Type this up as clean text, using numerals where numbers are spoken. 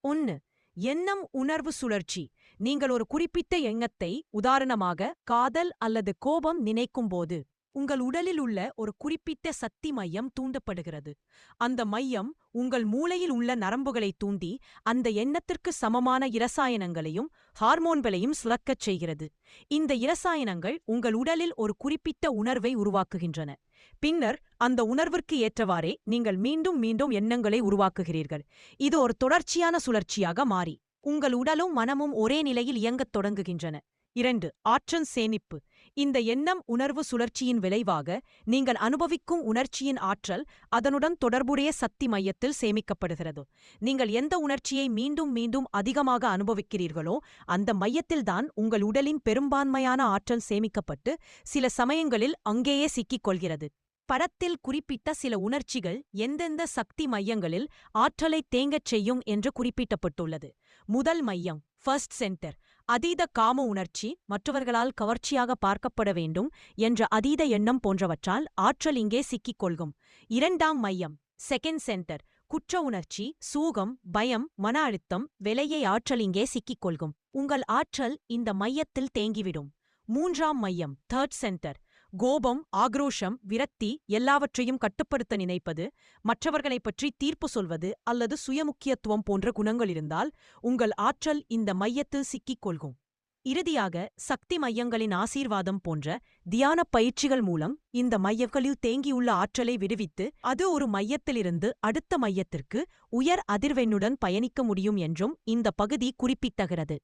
1. எண்ணம் உணர்வு சுழற்சி. நீங்கள் ஒரு குறிப்பிட்ட எண்ணத்தை, உதாரணமாக காதல் அல்லது கோபம் நினைக்கும்போது உங்கள் உடலில் உள்ள ஒரு குறிப்பிட்ட சக்தி மையம் தூண்டப்படுகிறது. அந்த மையம் உங்கள் மூளையில் உள்ள நரம்புகளை தூண்டி அந்த எண்ணத்திற்கு சமமான இரசாயனங்களையும் ஹார்மோன்களையும் சுரக்கச் செய்கிறது. இந்த இரசாயனங்கள் உங்கள் உடலில் ஒரு குறிப்பிட்ட உணர்வை உருவாக்குகின்றன. பின்னர் அந்த உணர்விற்கு ஏற்றவாறே நீங்கள் மீண்டும் மீண்டும் எண்ணங்களை உருவாக்குகிறீர்கள். இது ஒரு தொடர்ச்சியான சுழற்சியாக மாறி உங்கள் உடலும் மனமும் ஒரே நிலையில் இயங்கத் தொடங்குகின்றன. 2. ஆற்றல் சேமிப்பு. இந்த எண்ணம் உணர்வு சுழற்சியின் விளைவாக நீங்கள் அனுபவிக்கும் உணர்ச்சியின் ஆற்றல் அதனுடன் தொடர்புடைய சக்தி மையத்தில் சேமிக்கப்படுகிறது. நீங்கள் எந்த உணர்ச்சியை மீண்டும் மீண்டும் அதிகமாக அனுபவிக்கிறீர்களோ அந்த மையத்தில்தான் உங்கள் உடலின் பெரும்பான்மையான ஆற்றல் சேமிக்கப்பட்டு சில சமயங்களில் அங்கேயே சிக்கிக் கொள்கிறது. படத்தில் குறிப்பிட்ட சில உணர்ச்சிகள் எந்தெந்த சக்தி மையங்களில் ஆற்றலை தேங்கச் செய்யும் என்று குறிப்பிடப்பட்டுள்ளது. முதல் மையம், ஃபர்ஸ்ட் சென்டர், அதீத காம உணர்ச்சி, மற்றவர்களால் கவர்ச்சியாக பார்க்கப்பட வேண்டும் என்ற அதீத எண்ணம் போன்றவற்றால் ஆற்றல் இங்கே சிக்கிக் கொள்கும். இரண்டாம் மையம், செகண்ட் சென்டர், குற்ற உணர்ச்சி, சூகம், பயம், மன அழுத்தம், விலையை ஆற்றல் இங்கே சிக்கிக் கொள்கும். உங்கள் ஆற்றல் இந்த மையத்தில் தேங்கிவிடும். மூன்றாம் மையம், தேர்ட் சென்டர், கோபம், ஆக்ரோஷம், விரக்தி, எல்லாவற்றையும் கட்டுப்படுத்த நினைப்பது, மற்றவர்களைப் பற்றி தீர்ப்பு சொல்வது அல்லது சுயமுக்கியத்துவம் போன்ற குணங்கள் இருந்தால் உங்கள் ஆற்றல் இந்த மையத்தில் சிக்கிக் கொள்கும். இறுதியாக, சக்தி மையங்களின் ஆசீர்வாதம் போன்ற தியானப் பயிற்சிகள் மூலம் இந்த மையங்களில் தேங்கியுள்ள ஆற்றலை விடுவித்து அது ஒரு மையத்திலிருந்து அடுத்த மையத்திற்கு உயர் அதிர்வெண்ணுடன் பயணிக்க முடியும் என்றும் இந்த பகுதி குறிப்பிட்டகிறது.